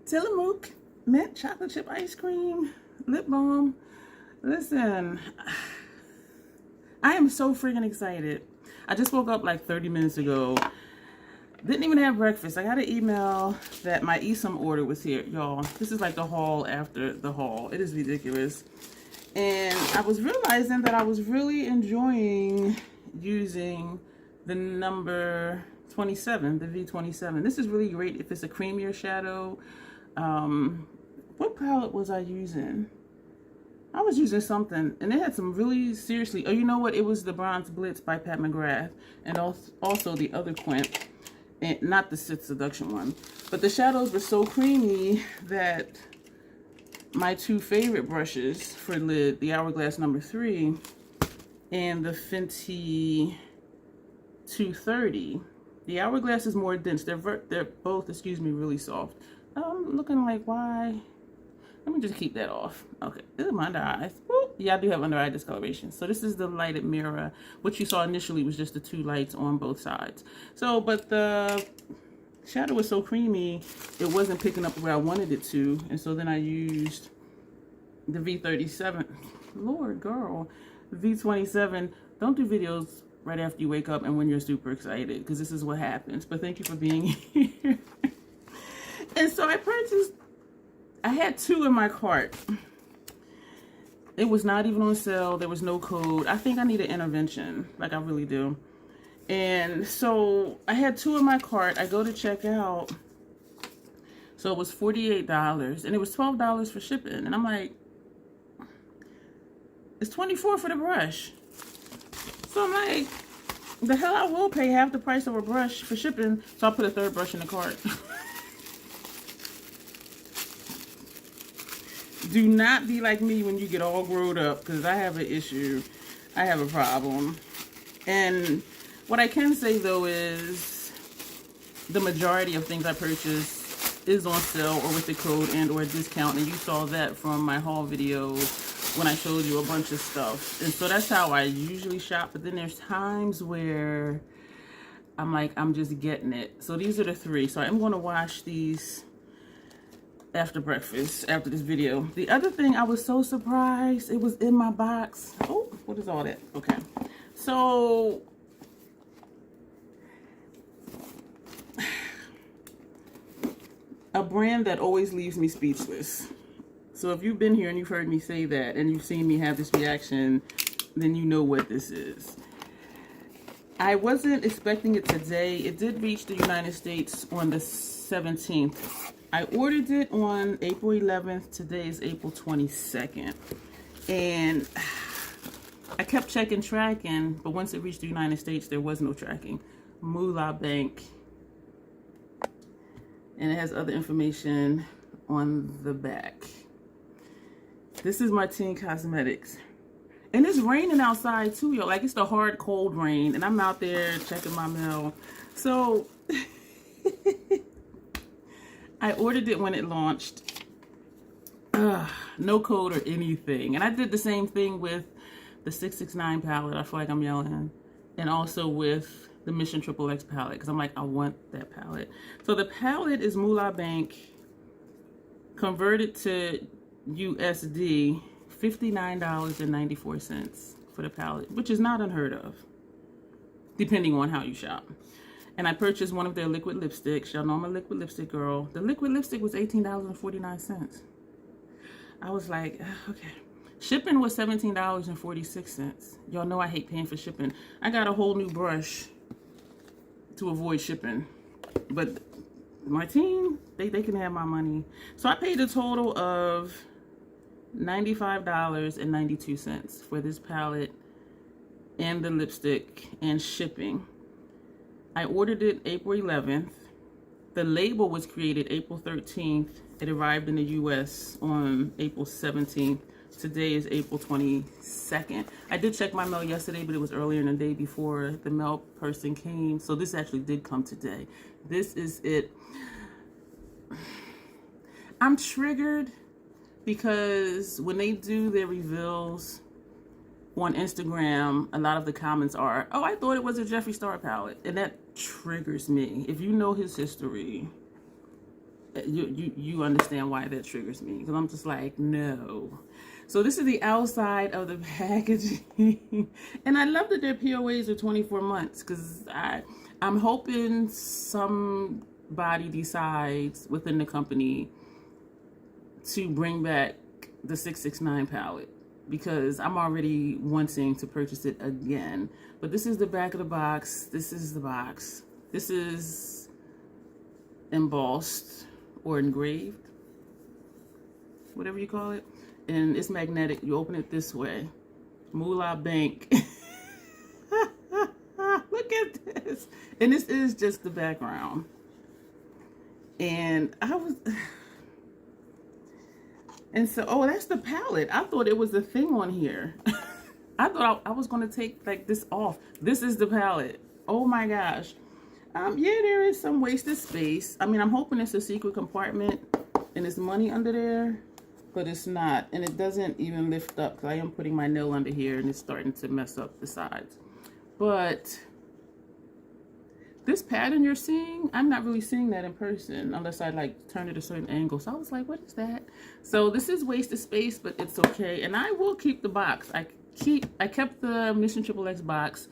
Tillamook mint chocolate chip ice cream lip balm. Listen, I am so freaking excited. I just woke up like 30 minutes ago. Didn't even have breakfast. I got an email that my Esum order was here, y'all. This is like the haul after the haul. It is ridiculous. And I was realizing that I was really enjoying using the number 27, the V27. This is really great if it's a creamier shadow. What palette was I using? I was using something, and it had some really seriously, oh, you know what? It was the Bronze Blitz by Pat McGrath, and also the other Quint, and not the Sit Seduction one. But the shadows were so creamy that my two favorite brushes for lid, the Hourglass number 3 and the Fenty 230. The Hourglass is more dense. They're both, excuse me, really soft. I'm looking like, why? Let me just keep that off. Okay, this is my under eyes. Woo. Yeah, I do have under eye discoloration. So this is the lighted mirror. What you saw initially was just the two lights on both sides. So, but the shadow was so creamy, it wasn't picking up where I wanted it to. And so then I used the V37. Lord, girl. V27. Don't do videos right after you wake up and when you're super excited, because this is what happens. But thank you for being here. And so I had two in my cart. It was not even on sale. There was no code. I think I need an intervention. Like, I really do. And so I had two in my cart. I go to check out. So it was $48. And it was $12 for shipping. And I'm like, it's $24 for the brush. So I'm like, the hell, I will pay half the price of a brush for shipping. So I put a third brush in the cart. Do not be like me when you get all grown up, because I have an issue. I have a problem. And what I can say, though, is the majority of things I purchase is on sale or with the code and or a discount. And you saw that from my haul video when I showed you a bunch of stuff. And so that's how I usually shop. But then there's times where I'm like, I'm just getting it. So these are the three. So I'm going to wash these after breakfast, after this video. The other thing, I was so surprised, it was in my box. Oh, what is all that? Okay. So, a brand that always leaves me speechless. So if you've been here and you've heard me say that, and you've seen me have this reaction, then you know what this is. I wasn't expecting it today. It did reach the United States on the 17th. I ordered it on April 11th. Today is April 22nd. And I kept tracking, but once it reached the United States, there was no tracking. Moula Bank. And it has other information on the back. This is Martine Cosmetics. And it's raining outside too, yo. Like, it's the hard, cold rain. And I'm out there checking my mail. So I ordered it when it launched. No code or anything. And I did the same thing with the 669 palette. I feel like I'm yelling. And also with the Mission XXX palette, because I'm like, I want that palette. So the palette is Moula Bank. Converted to USD, $59.94 for the palette, which is not unheard of, depending on how you shop. And I purchased one of their liquid lipsticks. Y'all know I'm a liquid lipstick girl. The liquid lipstick was $18.49. I was like, okay. Shipping was $17.46. Y'all know I hate paying for shipping. I got a whole new brush to avoid shipping. But Martine, they can have my money. So I paid a total of $95.92 for this palette and the lipstick and shipping. I ordered it April 11th. The label was created April 13th. It arrived in the US on April 17th. Today is April 22nd. I did check my mail yesterday, but it was earlier in the day before the mail person came. So this actually did come today. This is it. I'm triggered because when they do their reveals on Instagram, a lot of the comments are, oh, I thought it was a Jeffree Star palette. And that triggers me. If you know his history, you understand why that triggers me, because I'm just like, no. So this is the outside of the packaging. And I love that their POAs are 24 months, because I'm hoping somebody decides within the company to bring back the 669 palette, because I'm already wanting to purchase it again. But this is the back of the box. This is the box. This is embossed or engraved, whatever you call it. And it's magnetic. You open it this way. Moula Bank. Look at this. And this is just the background. And and so, oh, that's the palette. I thought it was a thing on here. I thought I was going to take like this off. This is the palette. Oh my gosh. Yeah, there is some wasted space. I mean, I'm hoping it's a secret compartment and there's money under there, but it's not. And it doesn't even lift up, because I am putting my nail under here and it's starting to mess up the sides. But this pattern you're seeing, I'm not really seeing that in person unless I like turn it a certain angle. So I was like, what is that? So this is wasted space, but it's okay. And I will keep the box. I kept the Mission XXX box.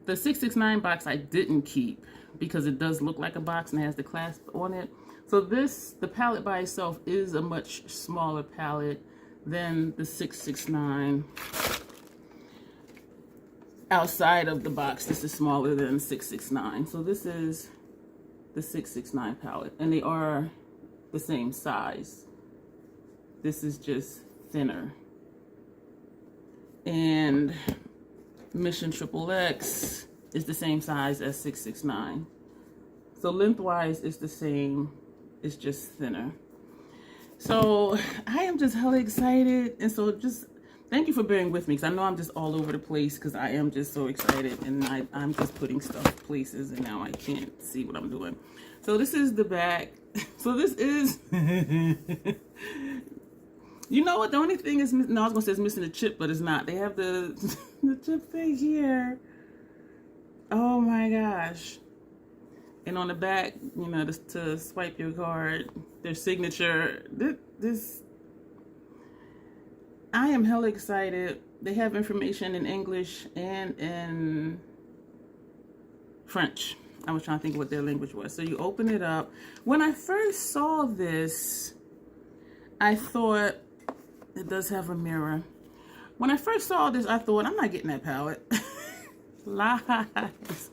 The 669 box I didn't keep because it does look like a box and it has the clasp on it. So the palette by itself is a much smaller palette than the 669. Outside of the box, this is smaller than 669. So this is the 669 palette, and they are the same size. This is just thinner. And Mission XXX is the same size as 669. So lengthwise it's the same, it's just thinner. So I am just hella excited, and so just thank you for bearing with me, because I know I'm just all over the place because I am just so excited, and I'm just putting stuff places and now I can't see what I'm doing. So this is the back. So this is you know what, the only thing is, no, I was gonna say it's missing the chip, but it's not. They have the the chip thing here. Oh my gosh. And on the back, you know, just to swipe your card, their signature. This I am hella excited. They have information in English and in French. I was trying to think what their language was. So you open it up. When I first saw this, I thought, it does have a mirror. When I first saw this, I thought, I'm not getting that palette. Lies.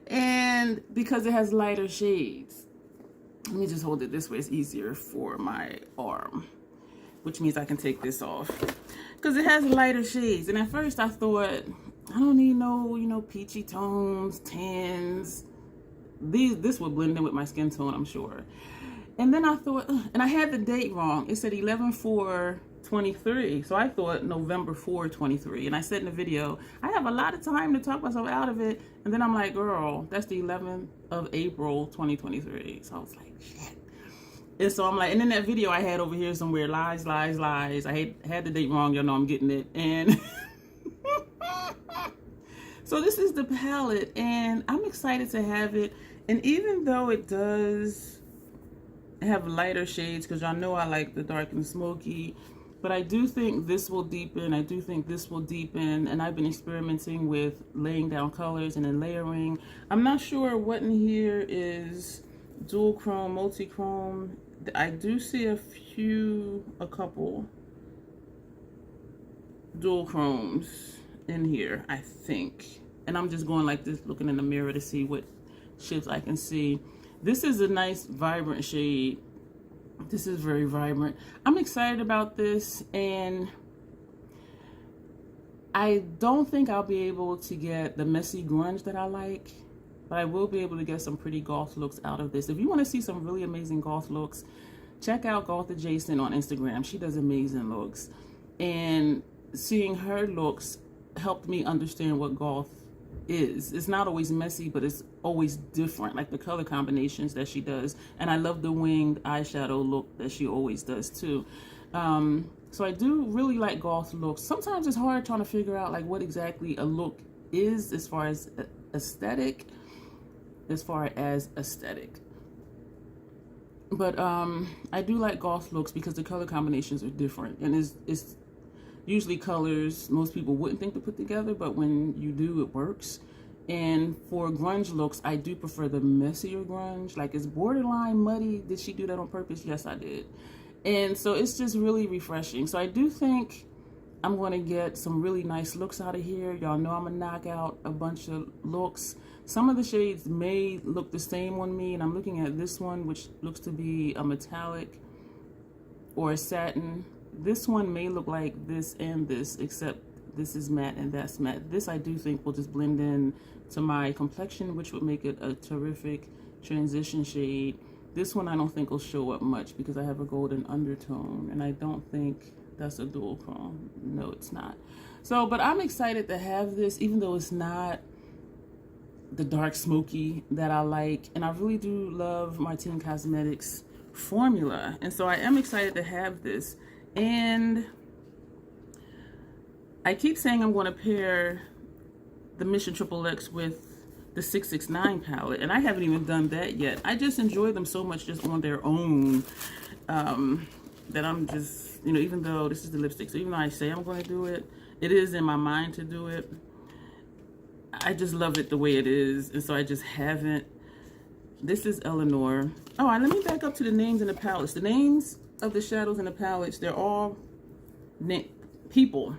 And because it has lighter shades. Let me just hold it this way. It's easier for my arm, which means I can take this off, because it has lighter shades. And at first I thought, I don't need no, you know, peachy tones, tans. This would blend in with my skin tone, I'm sure. And then I thought, and I had the date wrong. It said 11/4/23. So I thought November 4/23. And I said in the video, I have a lot of time to talk myself out of it. And then I'm like, girl, that's the 11th of April 2023. So I was like, shit. And so I'm like, and in that video I had over here somewhere, lies. I had the date wrong. Y'all know I'm getting it. And so this is the palette, and I'm excited to have it. And even though it does have lighter shades, because y'all know I like the dark and smoky, but I do think this will deepen. I do think this will deepen. And I've been experimenting with laying down colors and then layering. I'm not sure what in here is dual chrome, multi-chrome. I do see a couple dual chromes in here, I think. And I'm just going like this, looking in the mirror to see what shades I can see. This is a nice vibrant shade. This is very vibrant. I'm excited about this, and I don't think I'll be able to get the messy grunge that I like, but I will be able to get some pretty goth looks out of this. If you want to see some really amazing goth looks, check out Goth Adjacent on Instagram. She does amazing looks, and seeing her looks helped me understand what goth is. It's not always messy, but it's always different, like the color combinations that she does. And I love the winged eyeshadow look that she always does too. So I do really like goth looks. Sometimes it's hard trying to figure out like what exactly a look is as far as aesthetic. But I do like goth looks because the color combinations are different, and it's usually colors most people wouldn't think to put together, but when you do, it works. And for grunge looks, I do prefer the messier grunge. Like, it's borderline muddy. Did she do that on purpose? Yes, I did. And so it's just really refreshing. So I do think I'm going to get some really nice looks out of here. Y'all know I'm going to knock out a bunch of looks. Some of the shades may look the same on me, and I'm looking at this one, which looks to be a metallic or a satin. This one may look like this and this, except this is matte and that's matte. This I do think will just blend in to my complexion, which would make it a terrific transition shade. This one I don't think will show up much because I have a golden undertone, and I don't think that's a dual chrome. No, it's not. So, but I'm excited to have this, even though it's not the dark smoky that I like. And I really do love Martine Cosmetics formula. And so I am excited to have this. And I keep saying I'm going to pair the Mission XXX with the 669 palette, and I haven't even done that yet. I just enjoy them so much just on their own that I'm just, you know, even though this is the lipstick, so even though I say I'm going to do it, it is in my mind to do it. I just love it the way it is, and so I just haven't. This is Eleanor. Oh, and let me back up to the names in the palettes. The names of the shadows in the palettes, they're all people.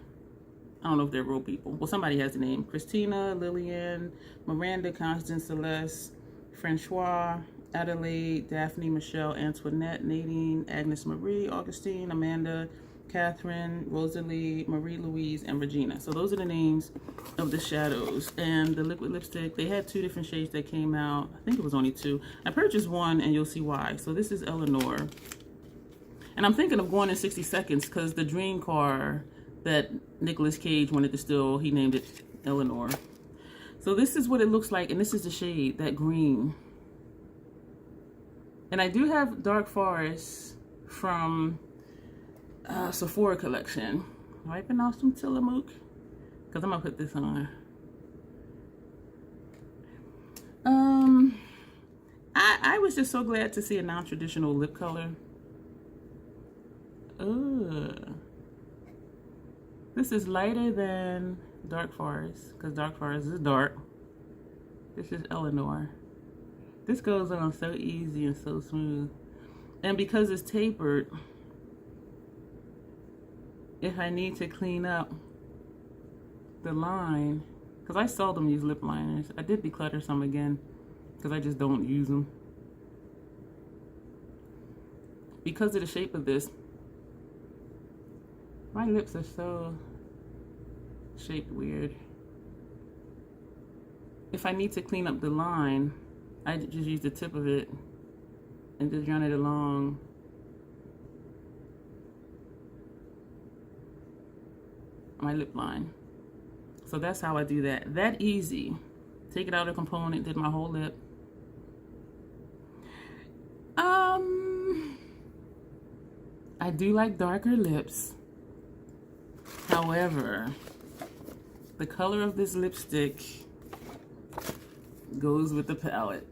I don't know if they're real people. Well, somebody has the name. Christina, Lillian, Miranda, Constance, Celeste, Francois, Adelaide, Daphne, Michelle, Antoinette, Nadine, Agnes Marie, Augustine, Amanda, Catherine, Rosalie, Marie Louise, and Regina. So those are the names of the shadows. And the liquid lipstick, they had 2 different shades that came out. I think it was only 2. I purchased one, and you'll see why. So this is Eleanor. And I'm thinking of going in 60 seconds because the dream car that Nicolas Cage wanted to steal, he named it Eleanor. So this is what it looks like, and this is the shade, that green. And I do have Dark Forest from Sephora collection. Wiping off some Tillamook, because I'm going to put this on. I was just so glad to see a non-traditional lip color. This is lighter than Dark Forest, because Dark Forest is dark. This is Eleanor. This goes on so easy and so smooth. And because it's tapered, if I need to clean up the line, because I seldom use lip liners. I did declutter some again, because I just don't use them. Because of the shape of this, my lips are so shaped weird. If I need to clean up the line, I just use the tip of it and just run it along. My lip line. So that's how I do that. That easy. Take it out of the component, did my whole lip. I do like darker lips. However, the color of this lipstick goes with the palette.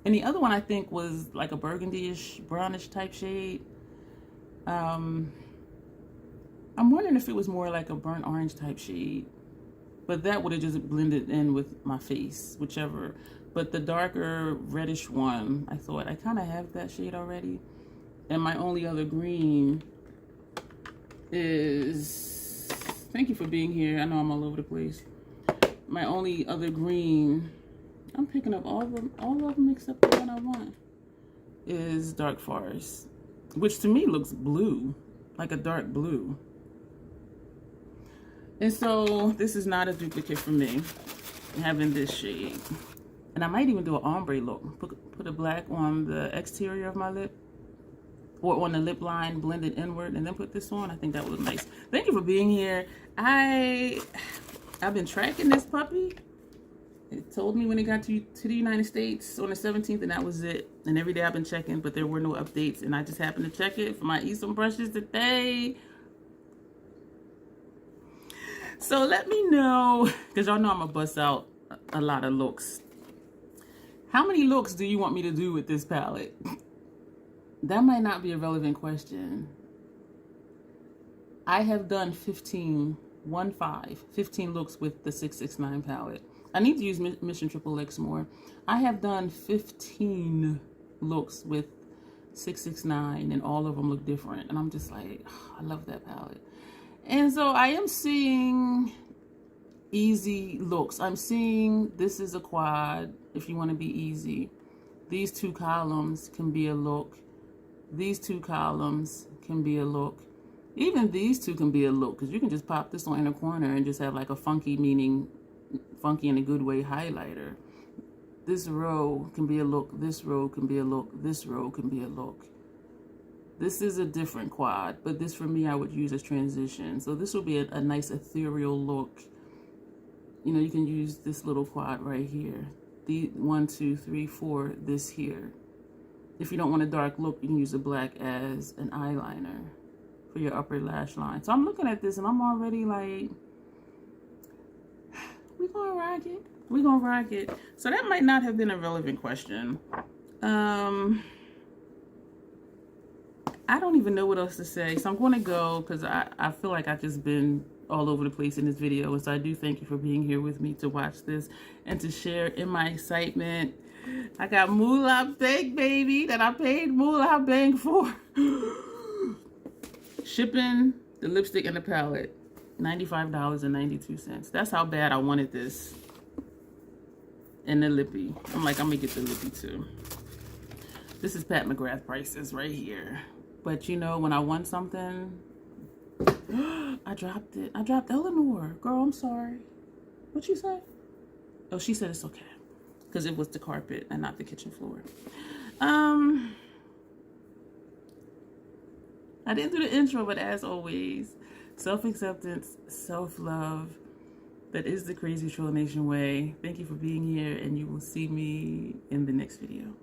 And the other one I think was like a burgundy-ish, brownish type shade. I'm wondering if it was more like a burnt orange type shade. But that would have just blended in with my face, whichever. But the darker reddish one, I thought I kind of have that shade already. And my only other green is, thank you for being here. I know I'm all over the place. My only other green, I'm picking up all of them except the one I want, is Dark Forest, which to me looks blue, like a dark blue. And so this is not a duplicate for me, having this shade. And I might even do an ombre look. Put a black on the exterior of my lip, or on the lip line, blend it inward, and then put this on. I think that would look nice. Thank you for being here. I've been tracking this puppy. It told me when it got to the United States on the 17th, and that was it. And every day I've been checking, but there were no updates, and I just happened to check it for my Esum brushes today. So let me know, because y'all know I'm gonna bust out a lot of looks. How many looks do you want me to do with this palette? that might not be a relevant question. I have done 15 looks with the 669 palette. I need to use Mission Triple X more. I have done 15 looks with 669 and all of them look different. And I'm just like, oh, I love that palette. And so I am seeing easy looks. I'm seeing this is a quad if you want to be easy. These two columns can be a look. These two columns can be a look. Even these two can be a look because you can just pop this on in a corner and just have like a funky, meaning funky in a good way, highlighter. This row can be a look. This row can be a look. This row can be a look. This is a different quad, but this for me I would use as transition. So this will be a nice ethereal look. You know, you can use this little quad right here. The 1, 2, 3, 4, this here. If you don't want a dark look, you can use the black as an eyeliner for your upper lash line. So I'm looking at this and I'm already like, we're gonna rock it. We're gonna rock it. So that might not have been a relevant question. I don't even know what else to say. So I'm gonna go because I feel like I've just been all over the place in this video. And so I do thank you for being here with me to watch this and to share in my excitement. I got Moula Bang, baby, that I paid Moula Bang for. Shipping the lipstick and the palette, $95.92. That's how bad I wanted this. And the lippy. I'm like, I'm gonna get the lippy too. This is Pat McGrath prices right here. But you know, when I want something, I dropped it. I dropped Eleanor. Girl, I'm sorry. What'd you say? Oh, she said it's okay. Because it was the carpet and not the kitchen floor. I didn't do the intro, but as always, self-acceptance, self-love. That is the Crazy Troll Nation way. Thank you for being here, and you will see me in the next video.